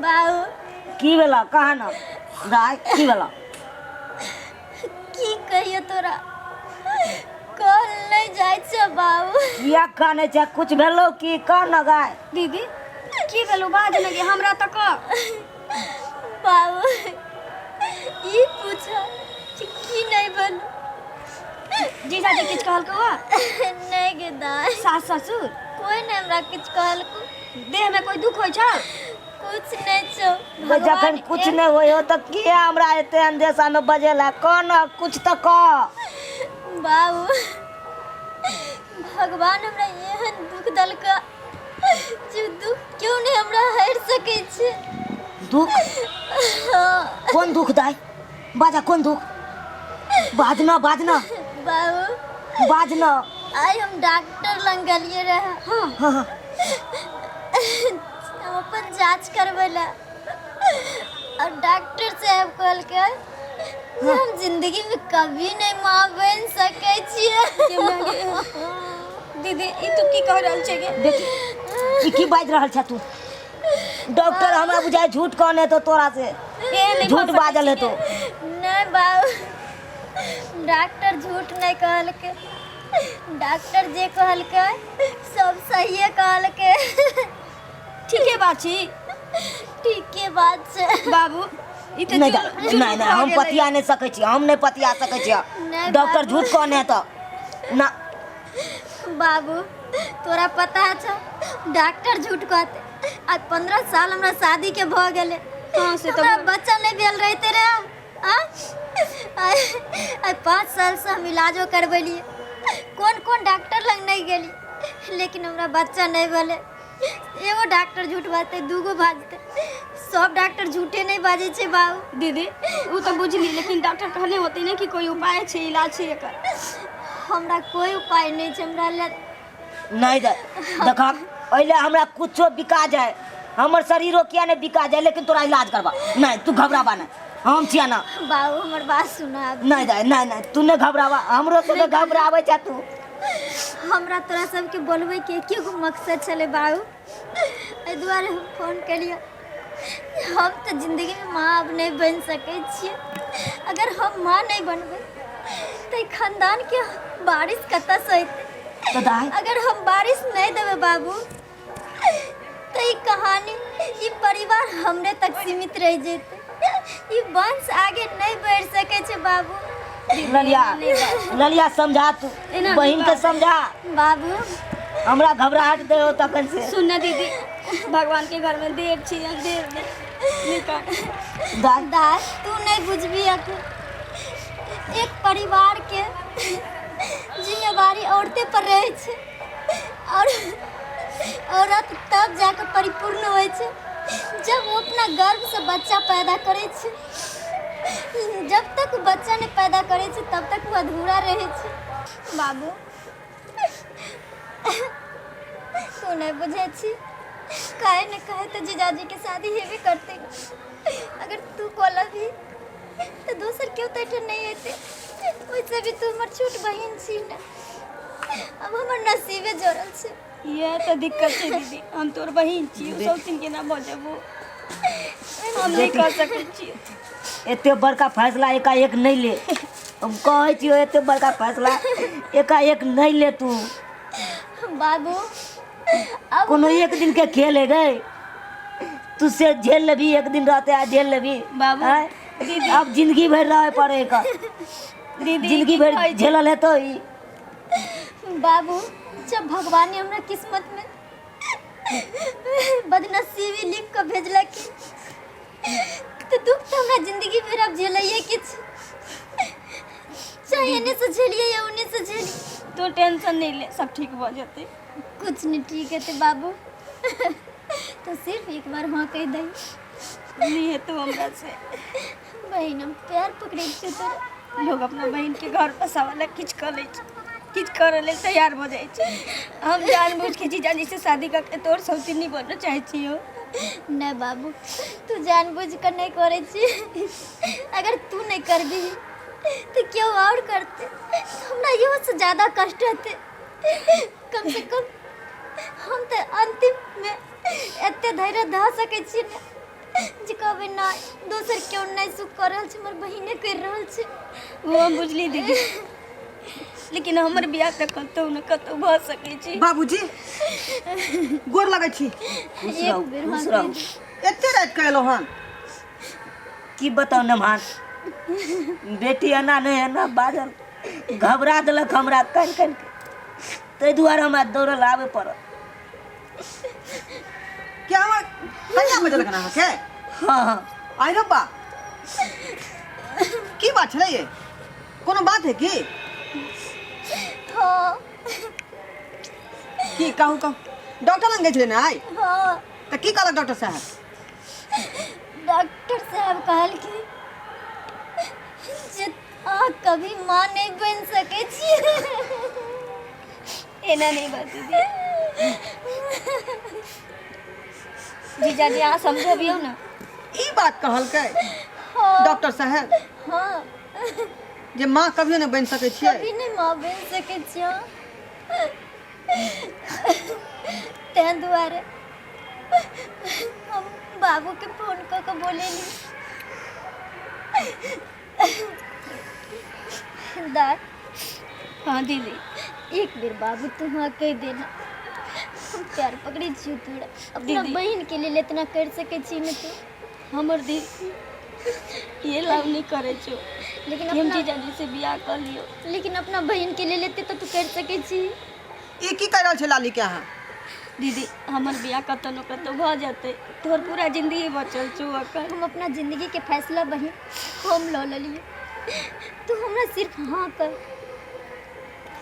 बाबू की भेला कहा ना दाय की भेला की कहियो तोरा कल नहीं जाय छ बाबू किया काने छै कुछ भेलो की कह न गाय दीदी की भेलो बाज लगे हमरा त क बाबू ई पूछो कि नहीं बन जीजाजी किछ कहल को नहीं गे दाई सास ससुर कोई नहीं हमरा किछ कहल को देह में कोई दुख होय छ कुछ नहीं छो जखन कुछ नहीं होय हो त किया हमरा एते अंदेशा में बजेला कह न कुछ त कह बाबू भगवान हमरा एहन दुख दलका जो दुख क्यों नहीं हमरा हर सके छे दुख कौन दुख दाय बाजा कौन दुख बाजना बाजना बाबू बाजना आई हम डॉक्टर लंग गलिए रहे हाँ हाँ हम अपन जांच करवेला और डॉक्टर साहब कहल के कि हम जिंदगी में कभी नहीं मां बन सके छिए दीदी ई तू की कह रहल छे गे देखी की बाज रहल छ तू डॉक्टर हमरा बुझाय झूठ कहने तो तोरा से झूठ बाजल है तो नहीं बाबू डॉक्टर झूठ नहीं कहल के डॉक्टर जे कहल के सब सही कहल के ठीके बात छी ठीक के बात से बाबू ई त नहीं नहीं नहीं हम पतिया नहीं सकै छी हम नहीं पतिया सकै छी नहीं डॉक्टर झूठ कहने तो ना बाबू तोरा पता है डॉक्टर झूठ कहते आज 15 साल हमरा शादी के भ गेले हां से हमरा बच्चा नहीं भेल रहते रे आज 5 साल से हम इलाजो करबेलिए कौन कौन डॉक्टर लग नहीं गेली लेकिन हमरा बच्चा नहीं भेले एगो डॉक्टर झूठ बाजते दूगो बाजते सब डॉक्टर झूठे नहीं बाजे छे बाबू दीदी उ त बुझली लेकिन डॉक्टर कहले होते ने कि कोई उपाय छे इलाज छे एकर हमरा कोई उपाय नहीं छे हमरा ले नहीं दे देखा ओइले हमरा कुछो बिका जाए हमर शरीरो किया नहीं बिका जाए लेकिन तोरा इलाज करबा नहीं तू घबराबा नहीं हम छिया ना बाबू हमर बात सुना नहीं दे नहीं नहीं तू नहीं घबरावा हमरो से घबरावे छ तू हमरा तोरा सबके बोलबे के एकेगो मकसद चले बाबू एहि दुआरे हम फोन कलिए हम तो जिंदगी में माँ अब नहीं बन सके छिए अगर हम माँ नहीं बनबे तो खानदान के बारिश कतऽ से होते तो दाई अगर हम बारिश नहीं देवे बाबू तो ये कहानी ये परिवार हमरे तक सीमित रह जेते ये वंश आगे नहीं बढ़ सके छे बाबू ललिया ललिया समझा तू बहन के समझा बाबू हमरा घबराहट दे हो तखन से सुन ना दीदी भगवान के घर में देर छी देर निकल दादा तू नहीं बुझबी एक परिवार के जिम्मेवारी औरते पर रहे छे और औरत तब जाकर परिपूर्ण होए छे जब वो अपना गर्भ से बच्चा पैदा करे छे जब तक बच्चा ने पैदा करे छे तब तक वो अधूरा रहे छे बाबू तू नहीं बुझे छी काहे न कहे तो जीजाजी के शादी हेबे करते अगर तू कोला भी तो दूसर क्यों तो नहीं होते वैसे भी तू हमर छोट बहन छी ना अब हमर नसीबे जोड़ल छे ये तो दिक्कत है दीदी हम तोर बहिन छी सब दिन के ना बजबो हम नहीं कर सके छी एते बड़का फैसला एकाएक नहीं ले हम कहे छी एते बड़का फैसला एकाएक नहीं ले तू बाबू अब कोनो एक दिन के खेल है गए तू से झेल लेबी एक दिन रहते आ झेल लेबी बाबू, हैं? दीदी। अब जिंदगी भर रहे पड़ेगा दीदी जिंदगी भर झेलल है तो ई बाबू जब भगवान ने हमरा किस्मत में बदनसीबी लिख कर भेजलक तो दुख तो हमरा जिंदगी भर अब झेलइए किछ चाहे एने से झेलिए या उने से झेली तो टेंशन नहीं ले सब ठीक हो जाते कुछ नहीं ठीक है ते बाबू तो सिर्फ एक बार हाँ कह दई नहीं है तो हमरा से बहन हम पैर पकड़े छे तोरा लोग अपना बहन के घर बसावला किछ कर ले किछ करे ले तैयार हो जाए छे हम जानबूझ के जीजाजी से शादी करके तोर सौती नहीं बनना चाहे छियो नहीं बाबू तू जानबूझ कर नहीं करे छी अगर तू नहीं कर दी तो क्यों और करते हमरा यो से ज्यादा कष्ट होते कम से कम हम तो अंतिम में एते धैर्य ध सके छी ने कभी ना दोसर क्यों नहीं सुख कर रहल छै, हमर बहिने कर रहल छै। वो हम बुझली दीदी, लेकिन हमर बियाह तऽ कतहु न कतहु भऽ सकै छै। बाबूजी गोर लगै छी। खुश एक रहू, बेर खुश हाँ रहू। एते रात के एलहुँ हन। की बताऊ नमान, बेटी एना नहीं एना बाजल, घबरा देलक हमरा कान कान के, ताहि दुआरे हमरा दौड़ल आबे पड़ल। क्या हमर कहिया बजल कना के? हाँ आई रब्बा की बात छलै ये? कोनो बात है की? हाँ की कहू कहू। डॉक्टर लग गए छलै ना आई? हाँ तऽ की कहलक डॉक्टर साहब? डॉक्टर साहब कहल कि जे अहाँ कभी माँ नहीं बन सकै छियै। एना नहीं बात दीदी। जीजाजी अहाँ समझबियौ ना। ई बात कहलकै हाँ डॉक्टर साहब हाँ जे माँ कभियो नहीं बन सकै छियै? कभी नहीं माँ बन सकै छियै। तैं दुआरे हम बाबू के फोन कऽ के बोलेली दाद हाँ दीदी, एक बेर बाबू तुम हाँ कह देना, हम प्यार पकड़े छियो तोरा। अपना दीदी। बहन के लिए इतना कर सके छी न तू। हमर दीदी ये लाभ नहीं करे छो लेकिन कि हम अपना जीजाजी से बियाह कर लियो। लेकिन अपना बहन के लिए लेते तो तू कर सके छी। ई की कह रहल छै लाली के अहाँ? दीदी हमर बियाह कतौ न कतौ भऽ जेतै, तोहर पूरा जिंदगी बचल छौ अखन। हम अपना जिंदगी के फैसला बहन हम लऽ लेलिए, तू हमरा सिर्फ हाँ कर।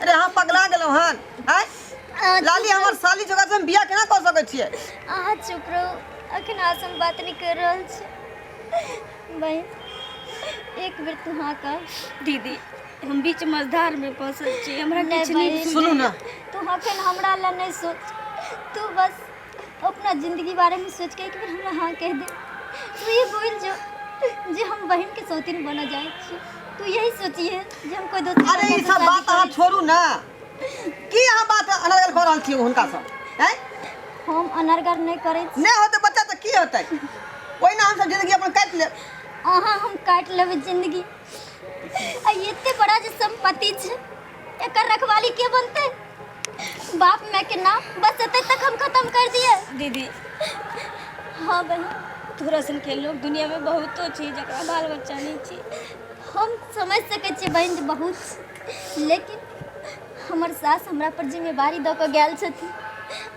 अरे अहाँ पगला गेलहुँ हन आय? लाली हमर साली जगह से हम बियाह केना कऽ सकै छियै? अहाँ चुप रहो, अखन आसन बात नहीं कर रहल छै। बहन एक बेर तू हाँ कर। दीदी हम बीच मझधार में फंसल छी, हमरा नहीं किछ नहीं बहन। सुनू ना, तू अखन हमरा ला नहीं सोच, तू बस अपना जिंदगी बारे में सोच के एक बार हमरा हाँ कह दे। तू ये बोल जो जे हम बहन के सौतीन बना जाए छी, तू यही सोचिए जे हम कोई दोस्त अरे ई सब बात अहाँ छोड़ू ना। की अहाँ बात अनर्गल कऽ रहल छियै हुनका सब? हैं? हम अनर्गल नहीं करे छी। नहीं होते बच्चा तऽ की होतै? ओहिना हम सब जिंदगी अपन काटि लेब। अहाँ हम काट लेबै जिंदगी। आ एते बड़ा जे संपत्ति छै, एकर रखवाली के बनते? बाप माँ के नाम बस एते तक हम खत्म कर दिए। दीदी हाँ बहन, तोरा सन के लोग दुनिया में बहुतो छै जकरा बाल बच्चा नहीं छै। हम समझ सकै छियै बहन जे बहुत छै, लेकिन हमर सास हमरा पर जिम्मेवारी दऽ कऽ गेल छथिन।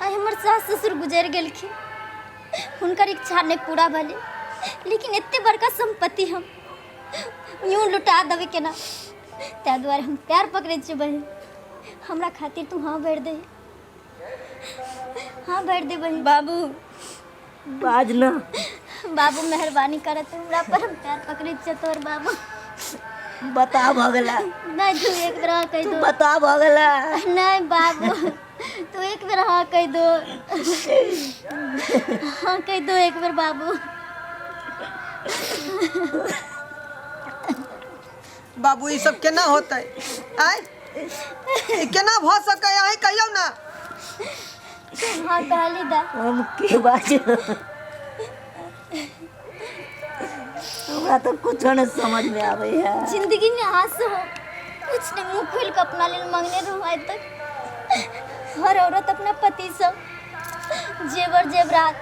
आइ हमर सास ससुर गुजरि गेलखिन, हुनकर इच्छा नहीं पूरा भेलै, लेकिन एते बड़का संपत्ति हम यूँ लुटा देबै केना? ताहि दुआरे हम प्यार पकड़ै छियै बहन, हमरा खातिर तू हाँ भरि दे। हाँ भरि दे बहन। बाबू बाज ना। बाबू मेहरबानी करत हमरा पर, हम प्यार पकड़ै छियै तोहर बाबू। बता भऽ गेला, नहीं तू एक बेर हाँ कह दो। बता भऽ गेला। नहीं बाबू, तू एक बेर हाँ कह दो। हाँ कह दो एक बेर बाबू। बाबू ई सब केना होतै? आय ई केना भऽ सकै? अहीं कहियौ ना। हाँ कहली दा। हम के बाज, हमरा तो कुछ नहीं समझ में आवे है। जिंदगी में आस हो, कुछ नहीं मुँह खोल के अपना लिए मांगने रहो। आज तक हर औरत अपना पति सब जेवर जेवरात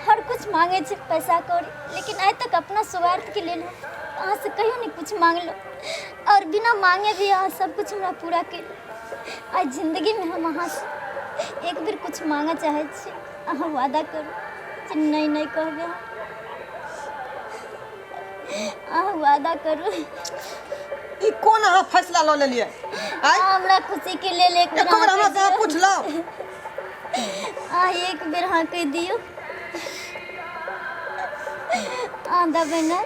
हर कुछ मांगे छे, पैसा कौड़ी, लेकिन आज तक अपना स्वार्थ के लिए अहाँ से कहियो नहीं कुछ मांग लो, और बिना मांगे भी अहाँ सब कुछ हमरा पूरा कर। आज जिंदगी में हम अहाँ से एक बेर कुछ मांगे चाहे छी, अहाँ वादा करू जे नहीं नहीं कहबे। अहाँ वादा करू। ई कोन अहाँ फैसला लऽ लेलियै? आय हमरा खुशी के लेल एक बेर एको बेर हमरा से अहाँ हाँ पूछ लो। एक बेर हाँ कह दियो। दबै ना।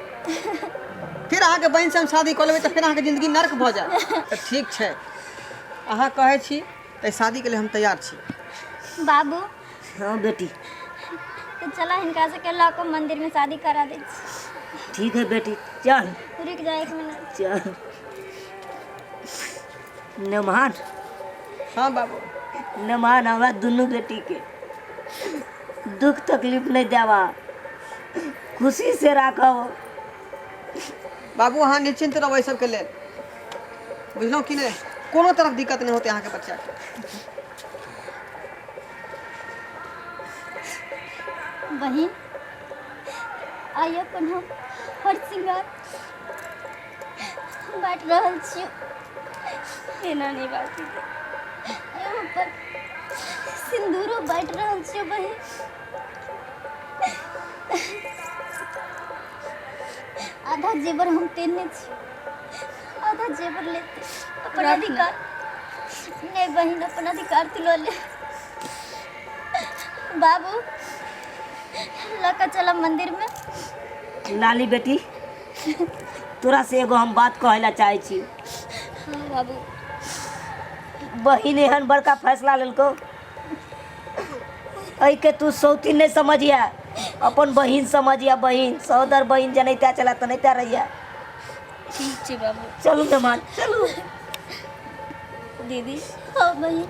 फिर अहाँके बहन से हम शादी कऽ लेबै तऽ फिर अहाँके जिंदगी नर्क भऽ जायत। तऽ ठीक छै, अहाँ कहै छी तऽ शादी के लिए हम तैयार छी। बाबू हाँ बेटी, तो चला हिनका से के लऽ कऽ मंदिर में शादी करा दे। ठीक है बेटी, चल रुक जा एक मिनट। चल। नमान, हाँ बाबू, नमान हमरा दुनू बेटी के दुख तकलीफ नहीं देवा। खुशी से राखब। बाबू अहाँ निश्चिंत रहबै सबके लेल, बुझलहुँ कि नहि? कोनो तरह दिक्कत नहीं होते अहाँके बच्चाके। बहिन आइ अपन हम हर श्रृंगार बाँट रहल छियै। एना नहीं बात है। यहाँ पर सिंदूरो बाँट रहल छियै बहिन। आधा जेवर हम तेने छी, आधा जेवर लेते अपन रख लो। अधिकार नहीं बहिन, अपन अधिकार दिलो ले। बाबू लका चला मंदिर में। लाली बेटी, तोरा से एगो हम बात कहै ला चाहै छी। हाँ बाबू। बहिन एहन बड़का फैसला लेलको, एहि के तू सौतीन नहीं समझिया, अपन बहिन समझिया। बहिन सहोदर बहिन जनैता चला तनैता रहिया। ठीक है बाबू। चलू मेहमान चलू। दीदी हाँ बहिन।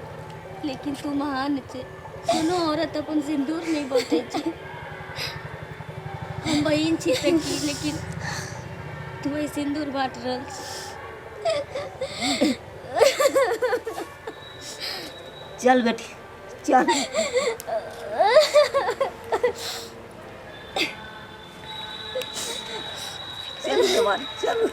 लेकिन तू महान छे, कोनो औरत अपन सिंदूर नहीं बांटे छे। हम बहन छी तक की, लेकिन तू ही सिंदूर बांट रहल छी। चल बेटी चल। चल मेहमान चल।